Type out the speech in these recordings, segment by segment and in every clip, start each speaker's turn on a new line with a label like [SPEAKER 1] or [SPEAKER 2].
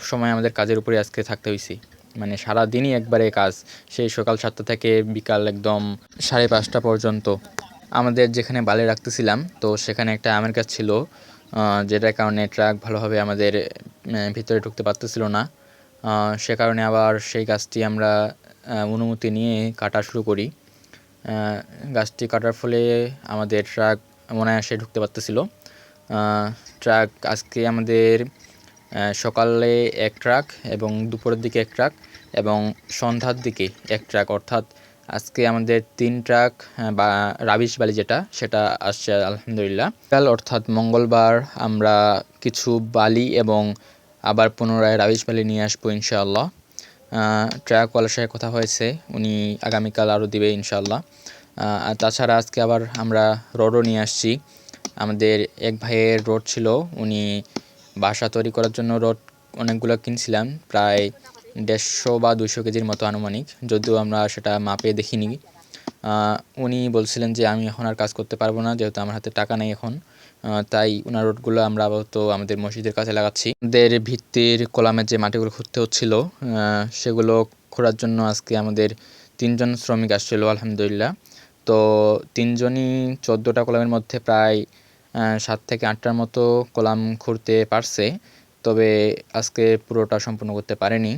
[SPEAKER 1] সময় আমাদের কাজের উপরে আজকে থাকতে হয়েছে, মানে সারাদিনই একবারে কাজ, সেই সকাল 7টা থেকে বিকাল একদম 5:30 পর্যন্ত। আমাদের যেখানে বালি রাখতেছিলাম তো সেখানে একটা আমের গাছ ছিল, যেটার কারণে ট্রাক ভালোভাবে আমাদের ভিতরে ঢুকতে পারতেছিল না। সে কারণে আবার সেই গাছটি আমরা অনুমতি নিয়ে কাটা শুরু করি। গাছটি কাটার ফলে আমাদের ট্রাক অনায়াসে ঢুকতে পারতেছিল। ট্রাক আজকে আমাদের সকালে এক ট্রাক এবং দুপুরের দিকে এক ট্রাক এবং সন্ধ্যার দিকে এক ট্রাক, অর্থাৎ আজকে আমাদের 3 ট্রাক বা রাবিশ বালি যেটা সেটা আসছে আলহামদুলিল্লাহ। কাল অর্থাৎ মঙ্গলবার আমরা কিছু বালি এবং আবার পুনরায় রাবিশ বালি নিয়ে আসবো ইনশাআল্লাহ। ট্রাকওয়ালার সাথে কথা হয়েছে, উনি আগামীকাল আরও দিবে ইনশাআল্লাহ। আর তাছাড়া আজকে আবার আমরা রডও নিয়ে আসছি। আমাদের এক ভাইয়ের রড ছিল, উনি বাসা তৈরি করার জন্য রড অনেকগুলো কিনছিলাম, প্রায় 150 বা 200 কেজির মতো আনুমানিক, যদিও আমরা সেটা মাপে দেখিনি। উনি বলছিলেন যে আমি এখন আর কাজ করতে পারবো না, যেহেতু আমার হাতে টাকা নেই এখন, তাই ওনার রডগুলো আমরা আপাতত আমাদের মসজিদের কাছে লাগাচ্ছি। আমাদের ভিত্তির কলামের যে মাটিগুলো খুঁড়তে হচ্ছিল সেগুলো খোঁড়ার জন্য আজকে আমাদের 3 জন শ্রমিক আসছিল আলহামদুলিল্লাহ। তো 3 জনই 14টা কলামের মধ্যে প্রায় 7 থেকে 8টার মতো কলাম খুঁড়তে পারছে, তবে আজকে পুরোটা সম্পূর্ণ করতে পারেনি।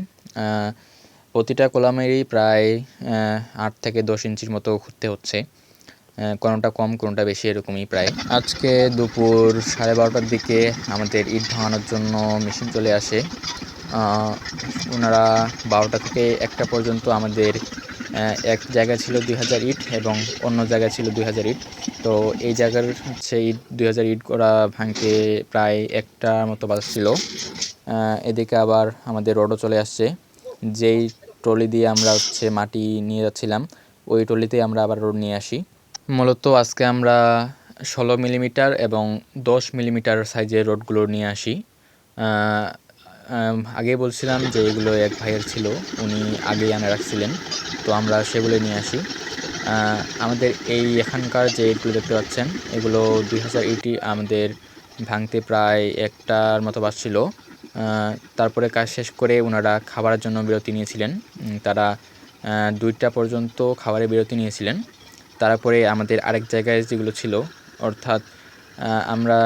[SPEAKER 1] প্রতিটা কলামেরই প্রায় 8 থেকে 10 ইঞ্চির মতো খুঁড়তে হচ্ছে, কোনোটা কম কোনোটা বেশি এরকমই প্রায়। আজকে দুপুর 12:30টার দিকে আমাদের ইট ভাঙানোর জন্য মেশিন চলে আসে। ওনারা 12টা থেকে 1টা পর্যন্ত আমাদের এক জায়গায় ছিল 2000 ইট এবং অন্য জায়গায় ছিল 2000 ইট। তো এই জায়গার হচ্ছে ইট 2000 ইট করা ভাঙতে প্রায় 1টার মতো বাজছিল। এদিকে আবার আমাদের রডও চলে আসছে, যেই ট্রলি দিয়ে আমরা হচ্ছে মাটি নিয়ে যাচ্ছিলাম ওই ট্রলিতেই আমরা আবার রড নিয়ে আসি। মূলত আজকে আমরা 16 মিলিমিটার এবং 10 মিলিমিটার সাইজের রডগুলো নিয়ে আসি। আগে বলছিলাম যে এগুলো এক ভাইয়ের ছিল, উনি আগেই আনে রাখছিলেন, তো আমরা সেগুলো নিয়ে আসি। আমাদের এই এখানকার যে ইটগুলো দেখতে পাচ্ছেন এগুলো 2000 ইটই আমাদের ভাঙতে প্রায় 1টার মতো বাজছিল। তারপরে কাজ শেষ করে ওনারা খাবারের জন্য বিরতি নিয়েছিলেন, তারা 2টা পর্যন্ত খাবারের বিরতি নিয়েছিলেন। তারপরে আমাদের আরেক জায়গায় যেগুলো ছিল, অর্থাৎ আমরা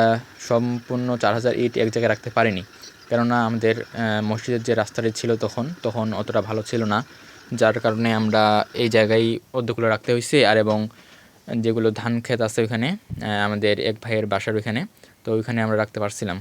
[SPEAKER 1] সম্পূর্ণ 4000 ইট এক জায়গায় রাখতে পারিনি, কেননা আমাদের মসজিদের যে রাস্তাটি ছিল তখন অতটা ভালো ছিল না, যার কারণে আমরা এই জায়গায় অর্ধেকগুলো রাখতে হয়েছে। আর এবং যেগুলো ধান ক্ষেত আছে ওইখানে আমাদের এক ভাইয়ের বাসার ওইখানে, তো ওইখানে আমরা রাখতে পারছিলাম।